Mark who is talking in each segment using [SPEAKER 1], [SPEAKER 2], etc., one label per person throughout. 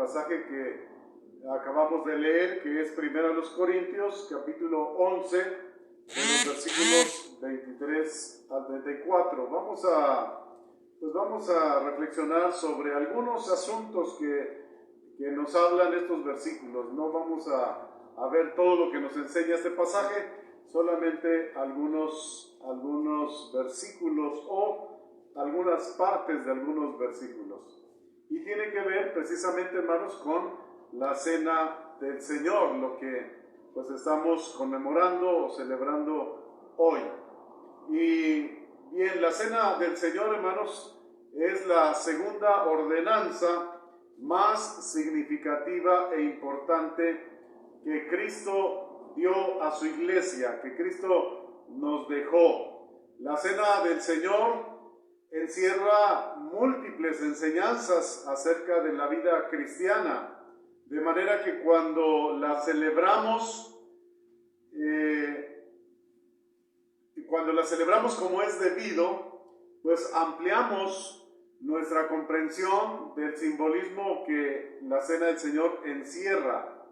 [SPEAKER 1] pasaje que acabamos de leer, que es 1 Corintios, capítulo 11, de los versículos 23 al 34. Vamos a reflexionar sobre algunos asuntos que nos hablan estos versículos. No vamos a ver todo lo que nos enseña este pasaje, solamente algunos versículos o algunas partes de algunos versículos. Y tiene que ver precisamente, hermanos, con la cena del Señor, lo que pues estamos conmemorando o celebrando hoy. Y bien, la cena del Señor, hermanos, es la segunda ordenanza más significativa e importante que Cristo dio a su iglesia, que Cristo nos dejó. La cena del Señor encierra múltiples enseñanzas acerca de la vida cristiana, de manera que cuando la celebramos, como es debido, pues ampliamos nuestra comprensión del simbolismo que la cena del Señor encierra.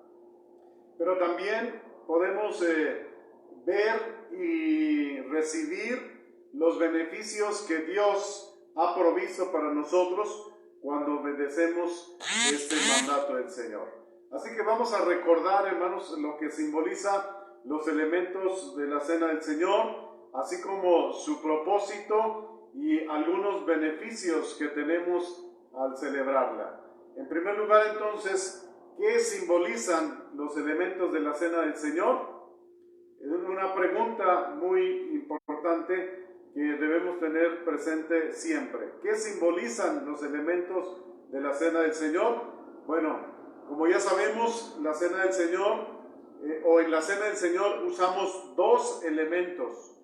[SPEAKER 1] Pero también podemos ver y recibir los beneficios que Dios ha provisto para nosotros cuando obedecemos este mandato del Señor. Así que vamos a recordar, hermanos, lo que simboliza los elementos de la cena del Señor, así como su propósito y algunos beneficios que tenemos al celebrarla. En primer lugar, entonces, ¿qué simbolizan los elementos de la cena del Señor? Es una pregunta muy importante que debemos tener presente siempre. ¿Qué simbolizan los elementos de la cena del Señor? Bueno, como ya sabemos, la cena del Señor, en la cena del Señor usamos dos elementos,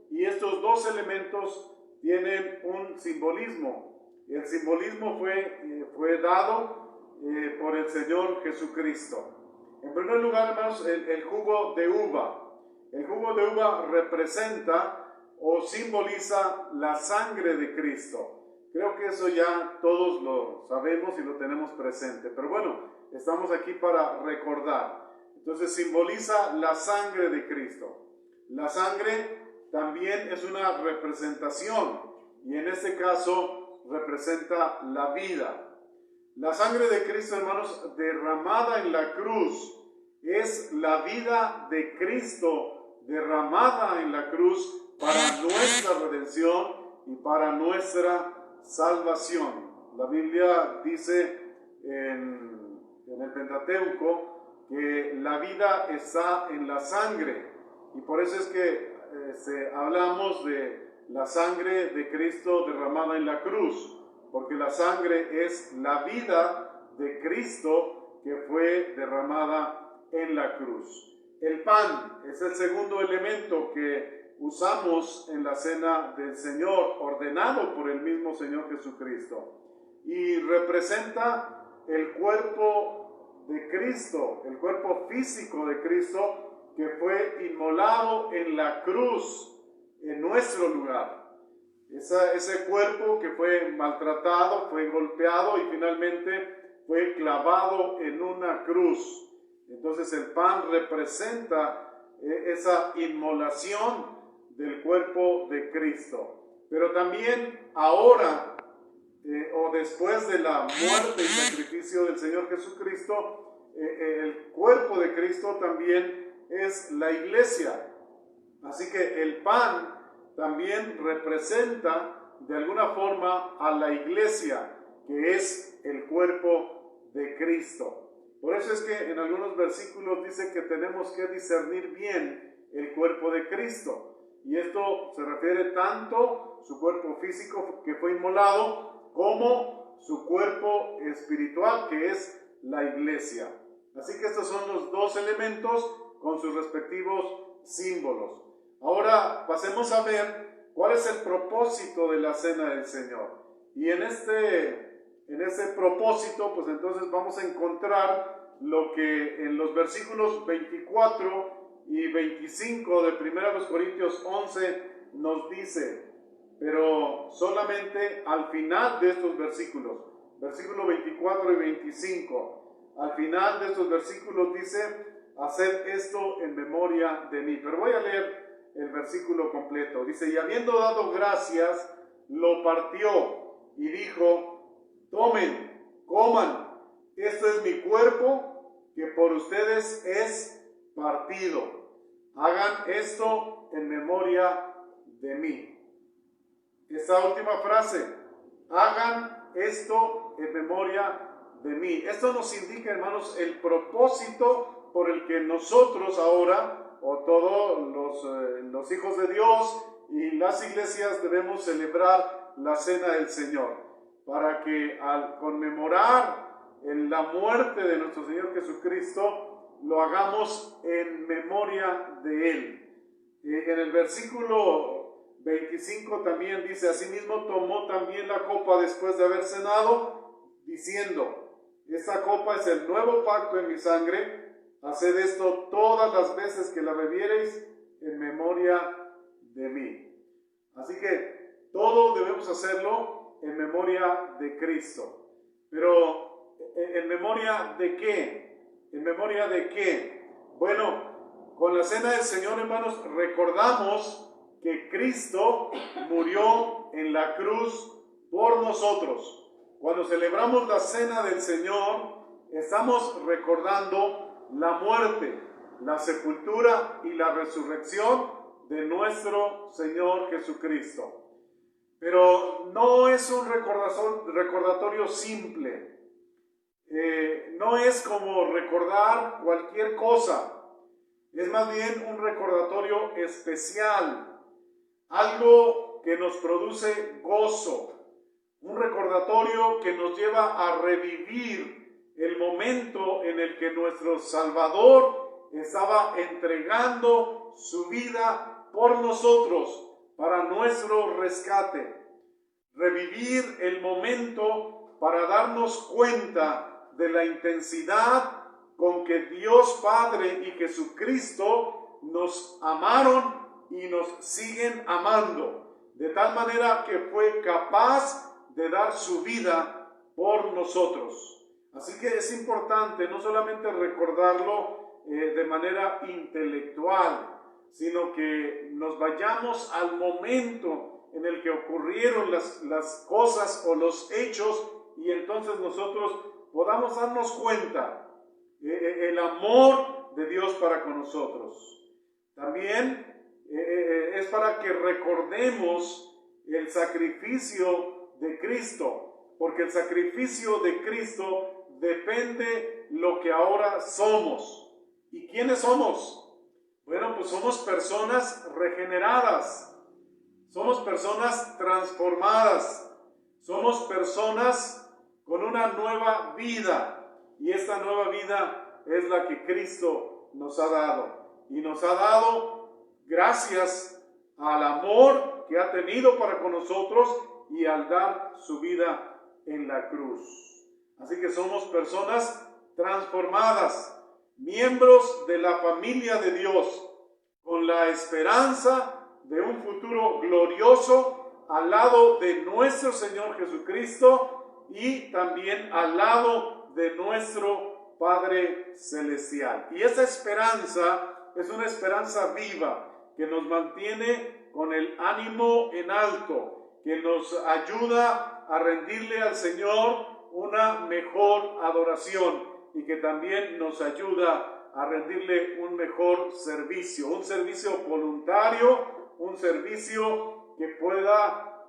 [SPEAKER 1] y estos dos elementos tienen un simbolismo. El simbolismo fue dado por el Señor Jesucristo. En primer lugar, hermanos, el jugo de uva. El jugo de uva representa o simboliza la sangre de Cristo. Creo que eso ya todos lo sabemos y lo tenemos presente. Pero bueno, estamos aquí para recordar. Entonces simboliza la sangre de Cristo. La sangre también es una representación y en este caso representa la vida. La sangre de Cristo, hermanos, derramada en la cruz, es la vida de Cristo derramada en la cruz para nuestra redención y para nuestra salvación. La Biblia dice en el Pentateuco que la vida está en la sangre, y por eso es que hablamos de la sangre de Cristo derramada en la cruz, porque la sangre es la vida de Cristo que fue derramada en la cruz. El pan es el segundo elemento que usamos en la cena del Señor, ordenado por el mismo Señor Jesucristo, y representa el cuerpo de Cristo, el cuerpo físico de Cristo, que fue inmolado en la cruz en nuestro lugar. Ese cuerpo que fue maltratado, fue golpeado y finalmente fue clavado en una cruz. Entonces el pan representa esa inmolación del cuerpo de Cristo. Pero también ahora, o después de la muerte y sacrificio del Señor Jesucristo, el cuerpo de Cristo también es la iglesia. Así que el pan también representa de alguna forma a la iglesia, que es el cuerpo de Cristo. Por eso es que en algunos versículos dice que tenemos que discernir bien el cuerpo de Cristo. Y esto se refiere tanto a su cuerpo físico que fue inmolado, como su cuerpo espiritual, que es la iglesia. Así que estos son los dos elementos con sus respectivos símbolos. Ahora pasemos a ver cuál es el propósito de la cena del Señor. Y en este propósito, pues entonces vamos a encontrar lo que en los versículos 24 y 25 de 1 Corintios 11 nos dice, pero solamente al final de estos versículos. versículos 24 y 25. Al final de estos versículos dice, haced esto en memoria de mí. Pero voy a leer el versículo completo. Dice, y habiendo dado gracias, lo partió y dijo, tomen, coman, este es mi cuerpo que por ustedes es partido. Hagan esto en memoria de mí. Esta última frase, hagan esto en memoria de mí. Esto nos indica, hermanos, el propósito por el que nosotros ahora, o todos los hijos de Dios y las iglesias, debemos celebrar la cena del Señor, para que al conmemorar la muerte de nuestro Señor Jesucristo, lo hagamos en memoria de Él. En el versículo 25 también dice, asimismo tomó también la copa después de haber cenado, diciendo, esta copa es el nuevo pacto en mi sangre, haced esto todas las veces que la bebiereis en memoria de mí. Así que todo debemos hacerlo en memoria de Cristo. Pero, ¿en memoria de qué? ¿En memoria de qué? Bueno, con la cena del Señor, hermanos, recordamos que Cristo murió en la cruz por nosotros. Cuando celebramos la cena del Señor, estamos recordando la muerte, la sepultura y la resurrección de nuestro Señor Jesucristo. Pero no es un recordatorio simple. No es como recordar cualquier cosa. Es más bien un recordatorio especial. Algo que nos produce gozo. Un recordatorio que nos lleva a revivir el momento en el que nuestro Salvador estaba entregando su vida por nosotros para nuestro rescate. Revivir el momento para darnos cuenta de la intensidad con que Dios Padre y Jesucristo nos amaron y nos siguen amando, de tal manera que fue capaz de dar su vida por nosotros. Así que es importante no solamente recordarlo de manera intelectual, sino que nos vayamos al momento en el que ocurrieron las cosas o los hechos, y entonces nosotros podamos darnos cuenta el amor de Dios para con nosotros. También es para que recordemos el sacrificio de Cristo, porque el sacrificio de Cristo depende lo que ahora somos. ¿Y quiénes somos? Bueno, pues somos personas regeneradas, somos personas transformadas, somos personas con una nueva vida, y esta nueva vida es la que Cristo nos ha dado, y nos ha dado gracias al amor que ha tenido para con nosotros y al dar su vida en la cruz. Así que somos personas transformadas, miembros de la familia de Dios, con la esperanza de un futuro glorioso al lado de nuestro Señor Jesucristo y también al lado de nuestro Padre Celestial. Y esa esperanza es una esperanza viva que nos mantiene con el ánimo en alto, que nos ayuda a rendirle al Señor una mejor adoración, y que también nos ayuda a rendirle un mejor servicio, un servicio voluntario, un servicio que pueda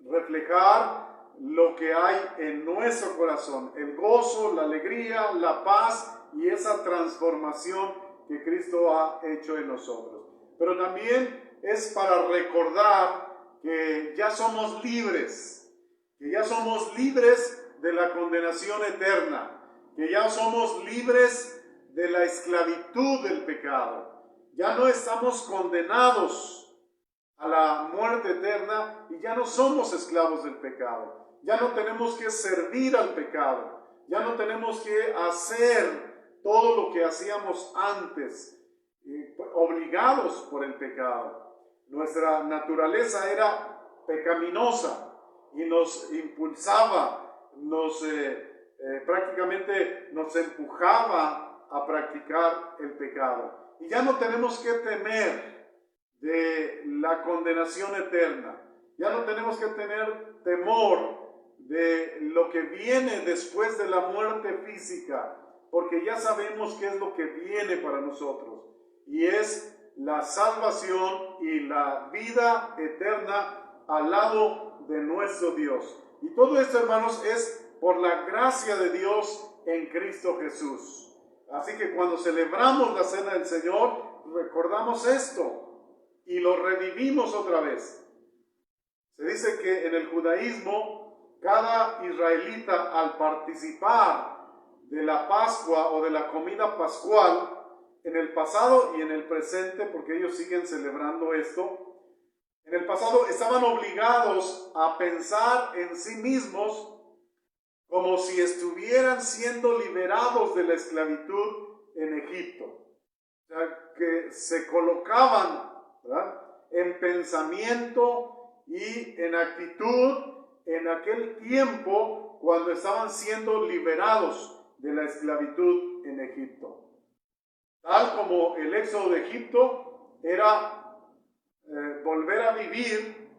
[SPEAKER 1] reflejar lo que hay en nuestro corazón, el gozo, la alegría, la paz y esa transformación que Cristo ha hecho en nosotros. Pero también es para recordar que ya somos libres, de la condenación eterna, que ya somos libres de la esclavitud del pecado. Ya no estamos condenados a la muerte eterna y ya no somos esclavos del pecado. Ya no tenemos que servir al pecado. Ya no tenemos que hacer todo lo que hacíamos antes, obligados por el pecado. Nuestra naturaleza era pecaminosa y nos impulsaba prácticamente nos empujaba a practicar el pecado. Y ya no tenemos que temer de la condenación eterna. Ya no tenemos que tener temor de lo que viene después de la muerte física, porque ya sabemos qué es lo que viene para nosotros, y es la salvación y la vida eterna al lado de nuestro Dios. Y todo esto, hermanos, es por la gracia de Dios en Cristo Jesús. Así que cuando celebramos la cena del Señor, recordamos esto y lo revivimos otra vez. Se dice que en el judaísmo, cada israelita al participar de la Pascua o de la comida pascual, en el pasado y en el presente, porque ellos siguen celebrando esto, en el pasado estaban obligados a pensar en sí mismos como si estuvieran siendo liberados de la esclavitud en Egipto. O sea, que se colocaban, ¿verdad?, en pensamiento y en actitud en aquel tiempo cuando estaban siendo liberados de la esclavitud en Egipto. Tal como el éxodo de Egipto era volver a vivir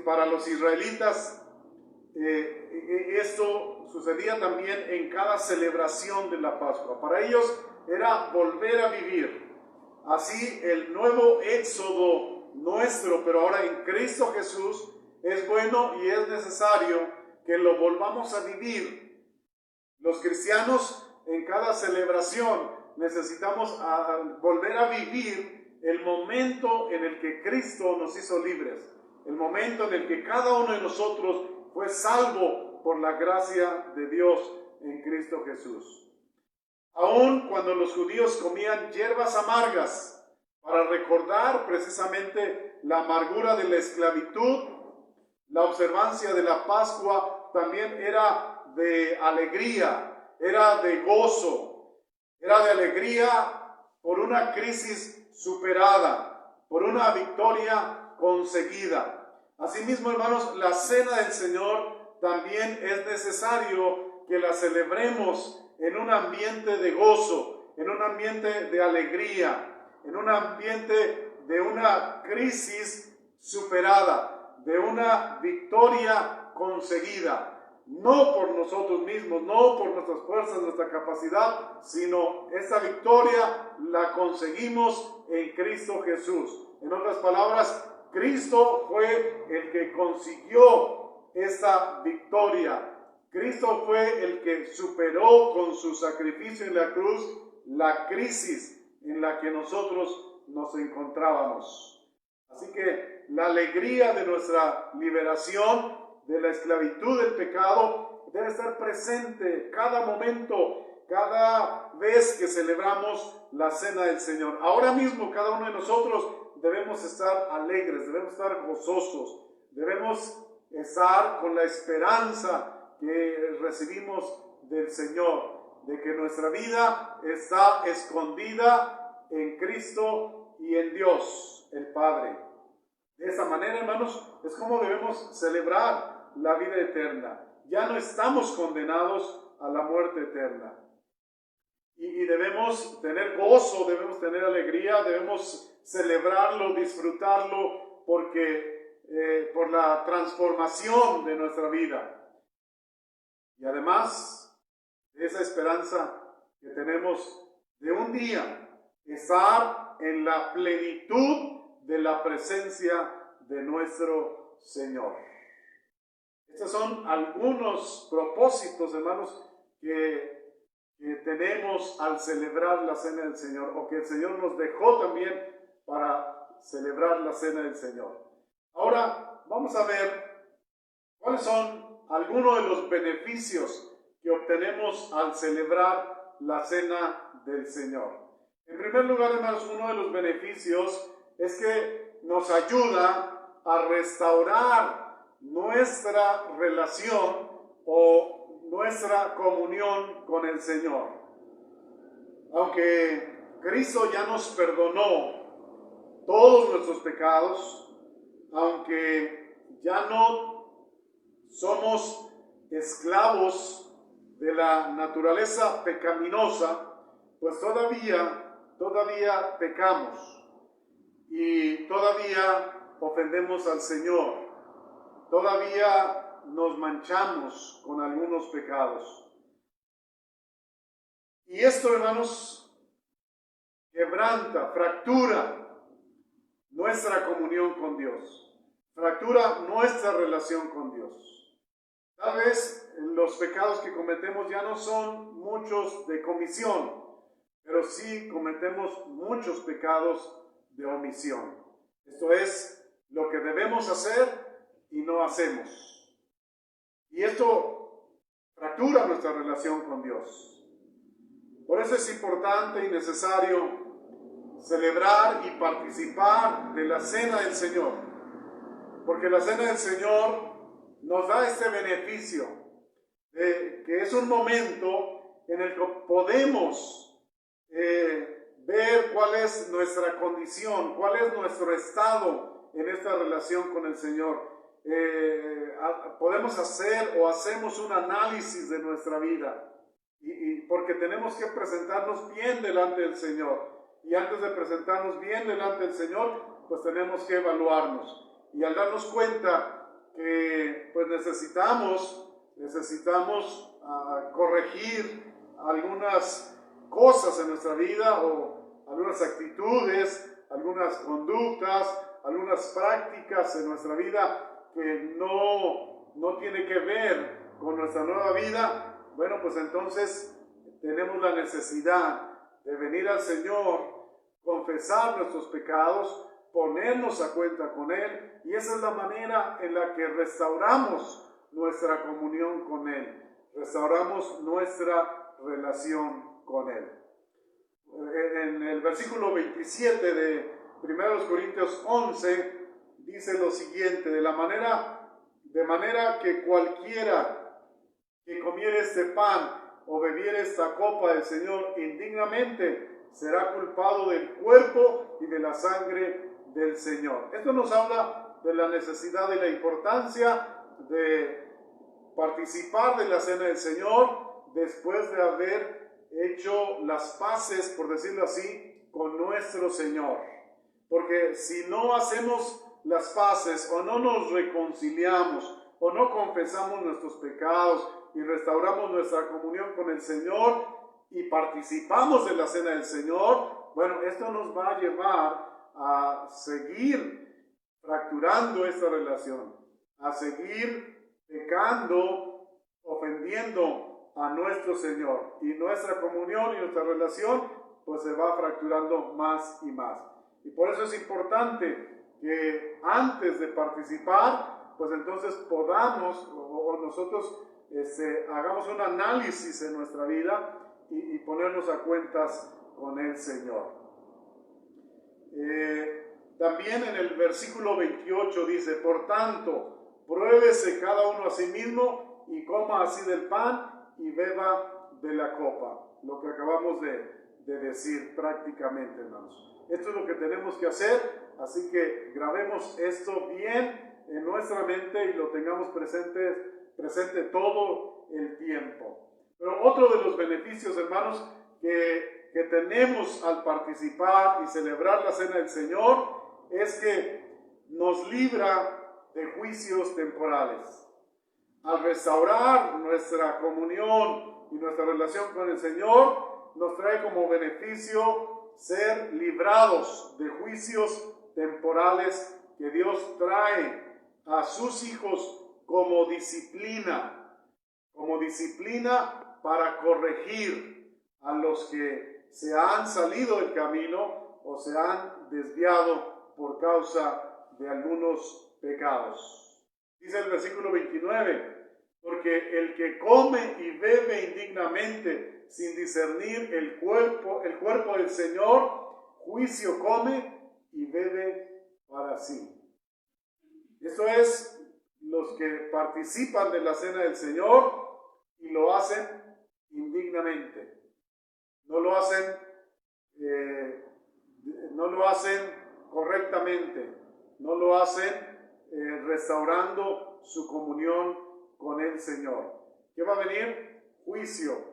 [SPEAKER 1] para los israelitas, esto sucedía también en cada celebración de la Pascua. Para ellos era volver a vivir. Así el nuevo éxodo nuestro, pero ahora en Cristo Jesús, es bueno y es necesario que lo volvamos a vivir. Los cristianos en cada celebración necesitamos volver a vivir el momento en el que Cristo nos hizo libres, el momento en el que cada uno de nosotros fue salvo por la gracia de Dios en Cristo Jesús. Aun cuando los judíos comían hierbas amargas para recordar precisamente la amargura de la esclavitud, la observancia de la Pascua también era de alegría, era de gozo, era de alegría por una crisis superada, por una victoria conseguida. Asimismo, hermanos, la cena del Señor también es necesario que la celebremos en un ambiente de gozo, en un ambiente de alegría, en un ambiente de una crisis superada, de una victoria conseguida. No por nosotros mismos, no por nuestras fuerzas, nuestra capacidad, sino esta victoria la conseguimos en Cristo Jesús. En otras palabras, Cristo fue el que consiguió esta victoria. Cristo fue el que superó con su sacrificio en la cruz la crisis en la que nosotros nos encontrábamos. Así que la alegría de nuestra liberación de la esclavitud del pecado debe estar presente cada momento, cada vez que celebramos la cena del Señor. Ahora mismo cada uno de nosotros debemos estar alegres, debemos estar gozosos, debemos estar con la esperanza que recibimos del Señor, de que nuestra vida está escondida en Cristo y en Dios, el Padre. De esa manera, hermanos, es como debemos celebrar la vida eterna. Ya no estamos condenados a la muerte eterna. Y debemos tener gozo, debemos tener alegría, debemos celebrarlo, disfrutarlo, porque por la transformación de nuestra vida. Y además, esa esperanza que tenemos de un día estar en la plenitud de la presencia de nuestro Señor. Estos son algunos propósitos, hermanos, que tenemos al celebrar la cena del Señor, o que el Señor nos dejó también para celebrar la cena del Señor. Ahora vamos a ver cuáles son algunos de los beneficios que obtenemos al celebrar la cena del Señor. En primer lugar, hermanos, uno de los beneficios es que nos ayuda a restaurar nuestra relación o nuestra comunión con el Señor. Aunque Cristo ya nos perdonó todos nuestros pecados, aunque ya no somos esclavos de la naturaleza pecaminosa, pues todavía pecamos y todavía ofendemos al Señor, todavía nos manchamos con algunos pecados. Y esto, hermanos, quebranta, fractura nuestra comunión con Dios, fractura nuestra relación con Dios. Tal vez los pecados que cometemos ya no son muchos de comisión, pero sí cometemos muchos pecados de omisión. Esto es lo que debemos hacer y no hacemos. Y esto fractura nuestra relación con Dios. Por eso es importante y necesario celebrar y participar de la Cena del Señor. Porque la Cena del Señor nos da este beneficio, que es un momento en el que podemos ver cuál es nuestra condición, cuál es nuestro estado en esta relación con el Señor. Podemos hacer o hacemos un análisis de nuestra vida, y porque tenemos que presentarnos bien delante del Señor. Y antes de presentarnos bien delante del Señor, pues tenemos que evaluarnos. Y al darnos cuenta que pues necesitamos corregir algunas cosas en nuestra vida, o algunas actitudes, algunas conductas, algunas prácticas en nuestra vida que no tiene que ver con nuestra nueva vida, bueno, pues entonces tenemos la necesidad de venir al Señor, confesar nuestros pecados, ponernos a cuenta con Él, y esa es la manera en la que restauramos nuestra comunión con Él, restauramos nuestra relación con Él. En el versículo 27 de 1 Corintios 11 dice lo siguiente: de manera que cualquiera que comiere este pan o bebiere esta copa del Señor indignamente será culpado del cuerpo y de la sangre del Señor. Esto nos habla de la necesidad y la importancia de participar de la Cena del Señor después de haber hecho las paces, por decirlo así, con nuestro Señor. Porque si no hacemos las paces, o no nos reconciliamos, o no confesamos nuestros pecados y restauramos nuestra comunión con el Señor y participamos de la Cena del Señor, bueno, esto nos va a llevar a seguir fracturando esta relación, a seguir pecando, ofendiendo a nuestro Señor, y nuestra comunión y nuestra relación pues se va fracturando más y más. Y por eso es importante que antes de participar, pues entonces podamos, o nosotros hagamos un análisis en nuestra vida y ponernos a cuentas con el Señor. También en el versículo 28 dice: por tanto, pruébese cada uno a sí mismo y coma así del pan y beba de la copa. Lo que acabamos de decir prácticamente, hermanos. Esto es lo que tenemos que hacer, así que grabemos esto bien en nuestra mente y lo tengamos presente todo el tiempo. Pero otro de los beneficios, hermanos, que tenemos al participar y celebrar la Cena del Señor es que nos libra de juicios temporales. Al restaurar nuestra comunión y nuestra relación con el Señor, nos trae como beneficio ser librados de juicios temporales que Dios trae a sus hijos como disciplina para corregir a los que se han salido del camino o se han desviado por causa de algunos pecados. Dice el versículo 29, porque el que come y bebe indignamente sin discernir el cuerpo del Señor, juicio come y bebe para sí. Esto es los que participan de la Cena del Señor y lo hacen indignamente. No lo hacen correctamente, no lo hacen restaurando su comunión con el Señor. ¿Qué va a venir? Juicio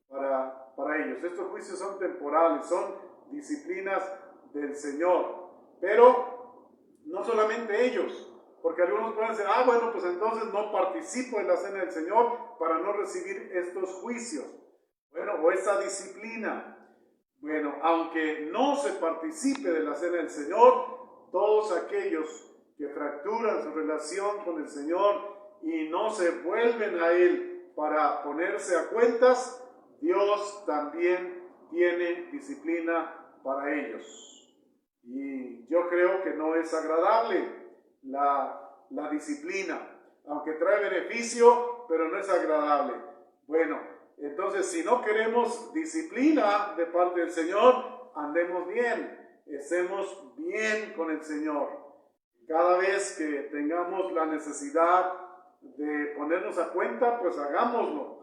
[SPEAKER 1] para ellos. Estos juicios son temporales, son disciplinas del Señor. Pero no solamente ellos, porque algunos pueden decir, bueno, pues entonces no participo en la cena del Señor para no recibir estos juicios. Bueno, o esta disciplina. Bueno, aunque no se participe de la cena del Señor, todos aquellos que fracturan su relación con el Señor y no se vuelven a Él para ponerse a cuentas, Dios también tiene disciplina para ellos. Y yo creo que no es agradable la disciplina, aunque trae beneficio, pero no es agradable. Bueno, entonces si no queremos disciplina de parte del Señor, andemos bien, estemos bien con el Señor. Cada vez que tengamos la necesidad de ponernos a cuenta, pues hagámoslo.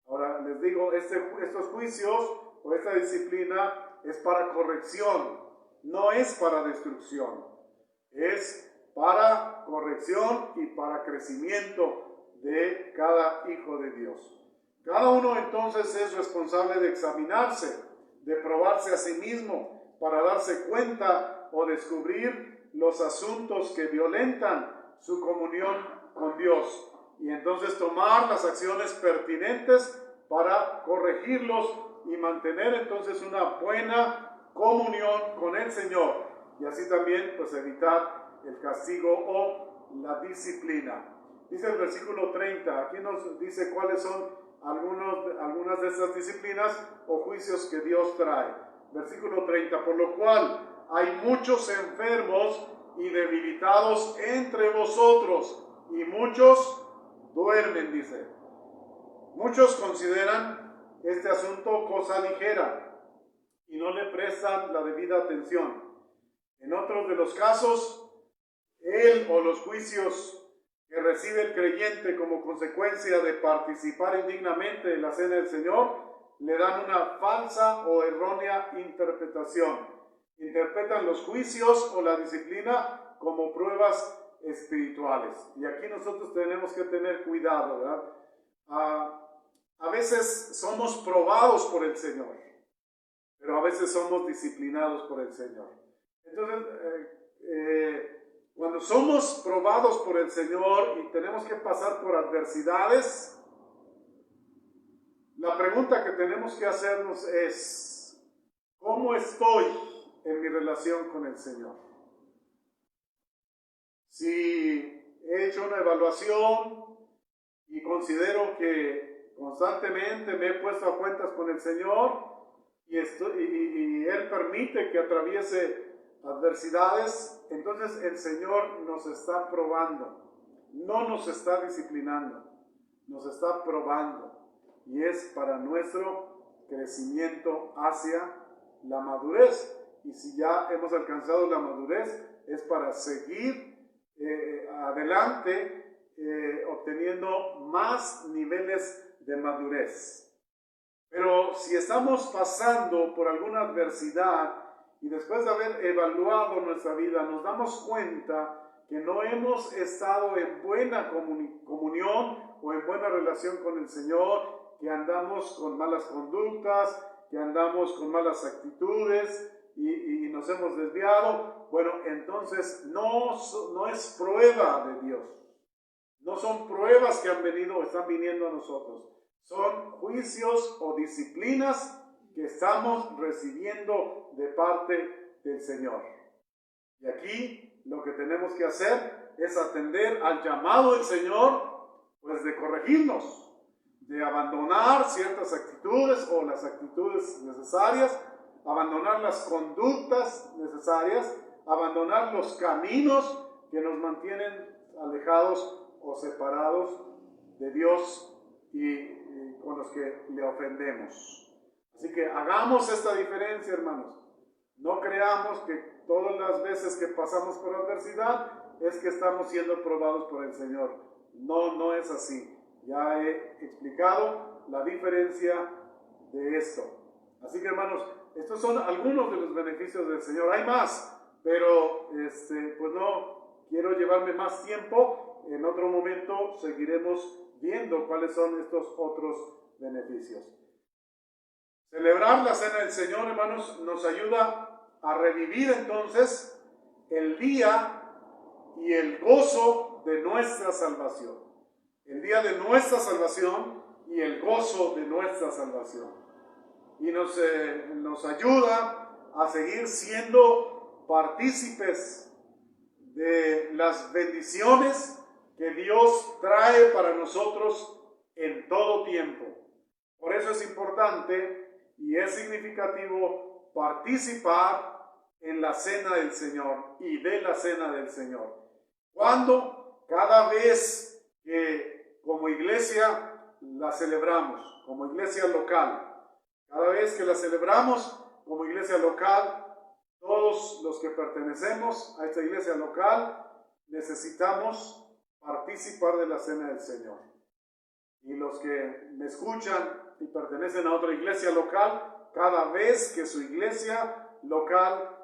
[SPEAKER 1] Ahora les digo, estos juicios o esta disciplina es para corrección, no es para destrucción, es para corrección y para crecimiento de cada hijo de Dios. Cada uno entonces es responsable de examinarse, de probarse a sí mismo para darse cuenta o descubrir los asuntos que violentan su comunión con Dios y entonces tomar las acciones pertinentes para corregirlos y mantener entonces una buena comunión con el Señor y así también pues evitar el castigo o la disciplina. Dice el versículo 30, aquí nos dice cuáles son algunas de estas disciplinas o juicios que Dios trae. Versículo 30, por lo cual hay muchos enfermos y debilitados entre vosotros y muchos duermen, dice. Muchos consideran este asunto cosa ligera y no le prestan la debida atención. En otros de los casos, él o los juicios que recibe el creyente como consecuencia de participar indignamente en la cena del Señor, le dan una falsa o errónea interpretación. Interpretan los juicios o la disciplina como pruebas espirituales. Y aquí nosotros tenemos que tener cuidado, ¿verdad? A veces somos probados por el Señor, pero a veces somos disciplinados por el Señor. Entonces, cuando somos probados por el Señor y tenemos que pasar por adversidades, la pregunta que tenemos que hacernos es, ¿cómo estoy en mi relación con el Señor? Si he hecho una evaluación y considero que constantemente me he puesto a cuentas con el Señor y Él permite que atraviese adversidades, entonces el Señor nos está probando, no nos está disciplinando, nos está probando y es para nuestro crecimiento hacia la madurez. Y si ya hemos alcanzado la madurez, es para seguir adelante obteniendo más niveles de madurez. Pero si estamos pasando por alguna adversidad y después de haber evaluado nuestra vida nos damos cuenta que no hemos estado en buena comunión o en buena relación con el Señor, que andamos con malas conductas, que andamos con malas actitudes y nos hemos desviado, bueno, entonces no es prueba de Dios. No son pruebas que han venido o están viniendo a nosotros. Son juicios o disciplinas que estamos recibiendo de parte del Señor. Y aquí lo que tenemos que hacer es atender al llamado del Señor, pues de corregirnos, de abandonar ciertas actitudes o las actitudes necesarias, abandonar las conductas necesarias, abandonar los caminos que nos mantienen alejados o separados de Dios y con los que le ofendemos. Así que hagamos esta diferencia, hermanos. No creamos que todas las veces que pasamos por adversidad es que estamos siendo probados por el Señor. No es así. Ya he explicado la diferencia de esto. Así que, hermanos, estos son algunos de los beneficios del Señor. Hay más, pero pues no quiero llevarme más tiempo pero en otro momento seguiremos viendo cuáles son estos otros beneficios. Celebrar la Cena del Señor, hermanos, nos ayuda a revivir entonces el día y el gozo de nuestra salvación. El día de nuestra salvación y el gozo de nuestra salvación. Y nos ayuda a seguir siendo partícipes de las bendiciones que Dios trae para nosotros en todo tiempo. Por eso es importante y es significativo participar en la Cena del Señor y de la Cena del Señor. Cuando cada vez que como iglesia la celebramos, como iglesia local, cada vez que la celebramos como iglesia local, todos los que pertenecemos a esta iglesia local necesitamos participar de la Cena del Señor. Y los que me escuchan y pertenecen a otra iglesia local, cada vez que su iglesia local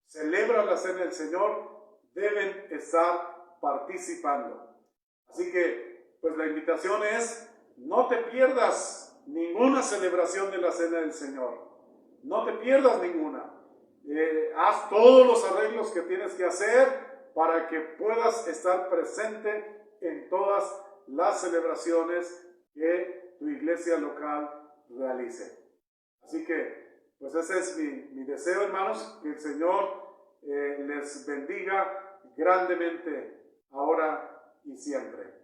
[SPEAKER 1] celebra la Cena del Señor, deben estar participando. Así que, pues la invitación es, no te pierdas ninguna celebración de la Cena del Señor. No te pierdas ninguna. Haz todos los arreglos que tienes que hacer para que puedas estar presente en todas las celebraciones que tu iglesia local realice. Así que, pues ese es mi deseo, hermanos, que el Señor les bendiga grandemente ahora y siempre.